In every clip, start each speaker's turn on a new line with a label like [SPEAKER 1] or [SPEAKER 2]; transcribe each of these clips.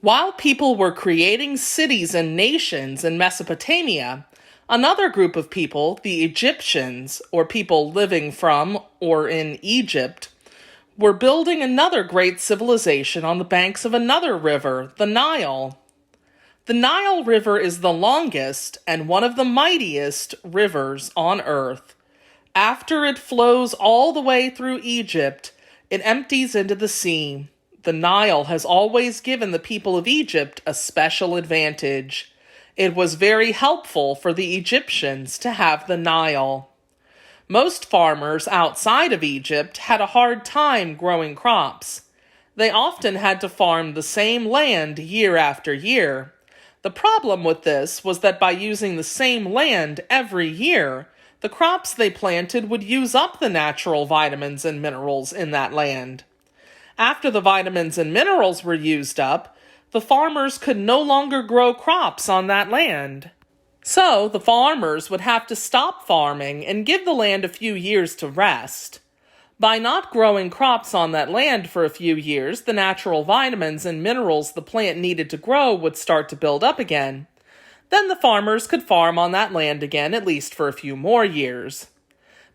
[SPEAKER 1] While people were creating cities and nations in Mesopotamia, another group of people, the Egyptians, or people living from or in Egypt, were building another great civilization on the banks of another river, the Nile. The Nile River is the longest and one of the mightiest rivers on earth. After it flows all the way through Egypt, it empties into the sea. The Nile has always given the people of Egypt a special advantage. It was very helpful for the Egyptians to have the Nile. Most farmers outside of Egypt had a hard time growing crops. They often had to farm the same land year after year. The problem with this was that by using the same land every year, the crops they planted would use up the natural vitamins and minerals in that land. After the vitamins and minerals were used up, the farmers could no longer grow crops on that land. So the farmers would have to stop farming and give the land a few years to rest. By not growing crops on that land for a few years, the natural vitamins and minerals the plant needed to grow would start to build up again. Then the farmers could farm on that land again, at least for a few more years.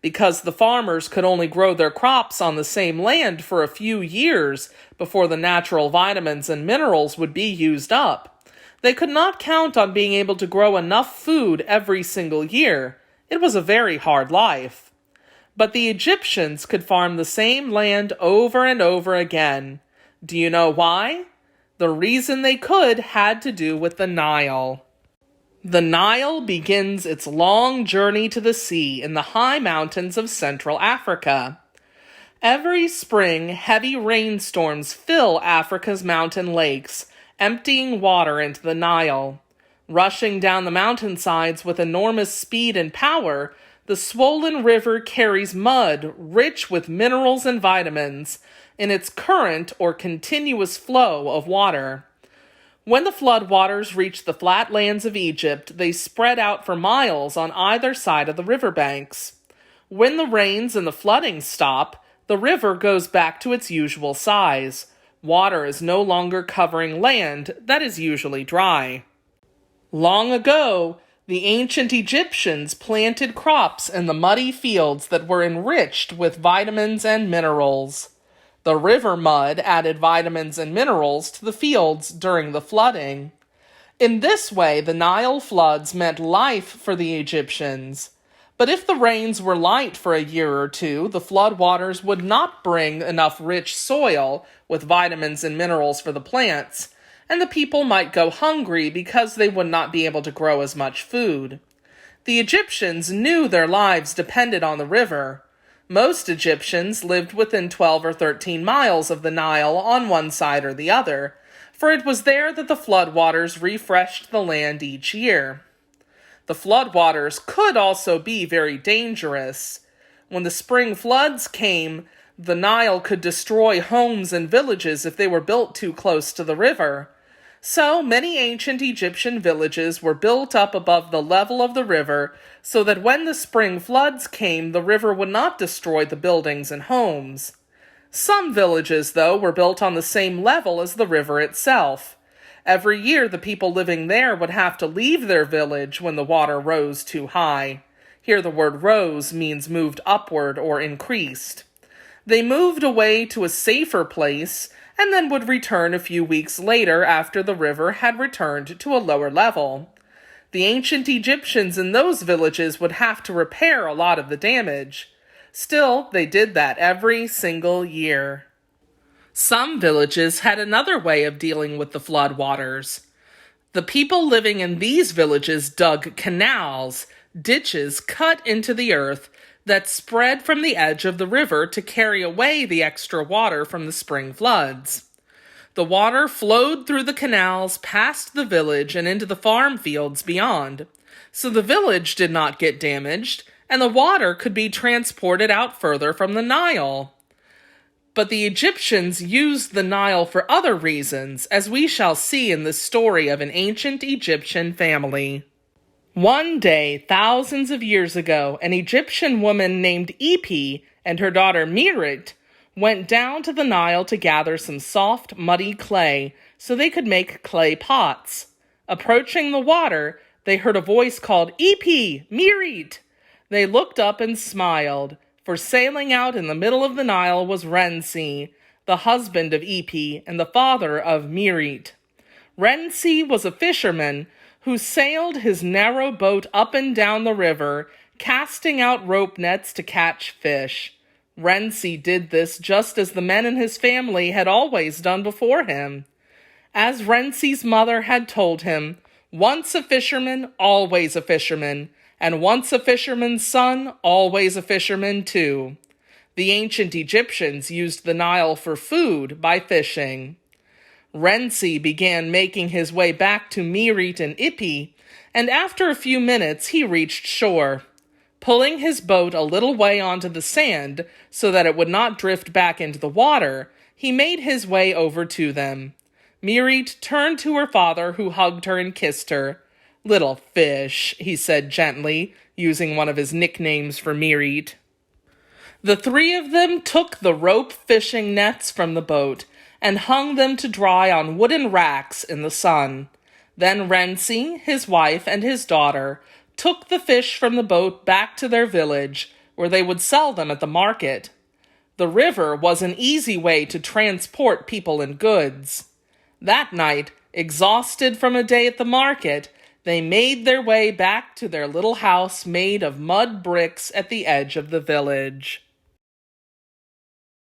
[SPEAKER 1] Because the farmers could only grow their crops on the same land for a few years before the natural vitamins and minerals would be used up, they could not count on being able to grow enough food every single year. It was a very hard life. But the Egyptians could farm the same land over and over again. Do you know why? The reason they could had to do with the Nile. The Nile begins its long journey to the sea in the high mountains of Central Africa. Every spring, heavy rainstorms fill Africa's mountain lakes, emptying water into the Nile. Rushing down the mountainsides with enormous speed and power, the swollen river carries mud rich with minerals and vitamins in its current or continuous flow of water. When the floodwaters reach the flat lands of Egypt, they spread out for miles on either side of the riverbanks. When the rains and the flooding stop, the river goes back to its usual size. Water is no longer covering land that is usually dry. Long ago, the ancient Egyptians planted crops in the muddy fields that were enriched with vitamins and minerals. The river mud added vitamins and minerals to the fields during the flooding. In this way, the Nile floods meant life for the Egyptians. But if the rains were light for a year or two, the floodwaters would not bring enough rich soil with vitamins and minerals for the plants, and the people might go hungry because they would not be able to grow as much food. The Egyptians knew their lives depended on the river. Most Egyptians lived within 12 or 13 miles of the Nile on one side or the other, for it was there that the floodwaters refreshed the land each year. The floodwaters could also be very dangerous. When the spring floods came, the Nile could destroy homes and villages if they were built too close to the river. So many ancient Egyptian villages were built up above the level of the river so that when the spring floods came, the river would not destroy the buildings and homes. Some villages, though, were built on the same level as the river itself. Every year, the people living there would have to leave their village when the water rose too high. Here the word rose means moved upward or increased. They moved away to a safer place and then would return a few weeks later after the river had returned to a lower level. The ancient Egyptians in those villages would have to repair a lot of the damage. Still, they did that every single year. Some villages had another way of dealing with the floodwaters. The people living in these villages dug canals, ditches cut into the earth that spread from the edge of the river to carry away the extra water from the spring floods. The water flowed through the canals past the village and into the farm fields beyond, so the village did not get damaged, and the water could be transported out further from the Nile. But the Egyptians used the Nile for other reasons, as we shall see in the story of an ancient Egyptian family. One day, thousands of years ago, an Egyptian woman named Epi and her daughter Mirit went down to the Nile to gather some soft, muddy clay so they could make clay pots. Approaching the water, they heard a voice called, "Ipi, Mirit!" They looked up and smiled, for sailing out in the middle of the Nile was Rensi, the husband of Ipi and the father of Mirit. Rensi was a fisherman who sailed his narrow boat up and down the river, casting out rope nets to catch fish. Rensi did this just as the men in his family had always done before him. As Rensi's mother had told him, once a fisherman, always a fisherman, and once a fisherman's son, always a fisherman too. The ancient Egyptians used the Nile for food by fishing. Rensi began making his way back to Mirit and Ipi, and after a few minutes he reached shore. Pulling his boat a little way onto the sand so that it would not drift back into the water, he made his way over to them. Mirit turned to her father, who hugged her and kissed her. "Little fish," he said gently, using one of his nicknames for Mirit. The three of them took the rope fishing nets from the boat and hung them to dry on wooden racks in the sun. Then Rensi, his wife, and his daughter took the fish from the boat back to their village, where they would sell them at the market. The river was an easy way to transport people and goods. That night, exhausted from a day at the market, they made their way back to their little house made of mud bricks at the edge of the village.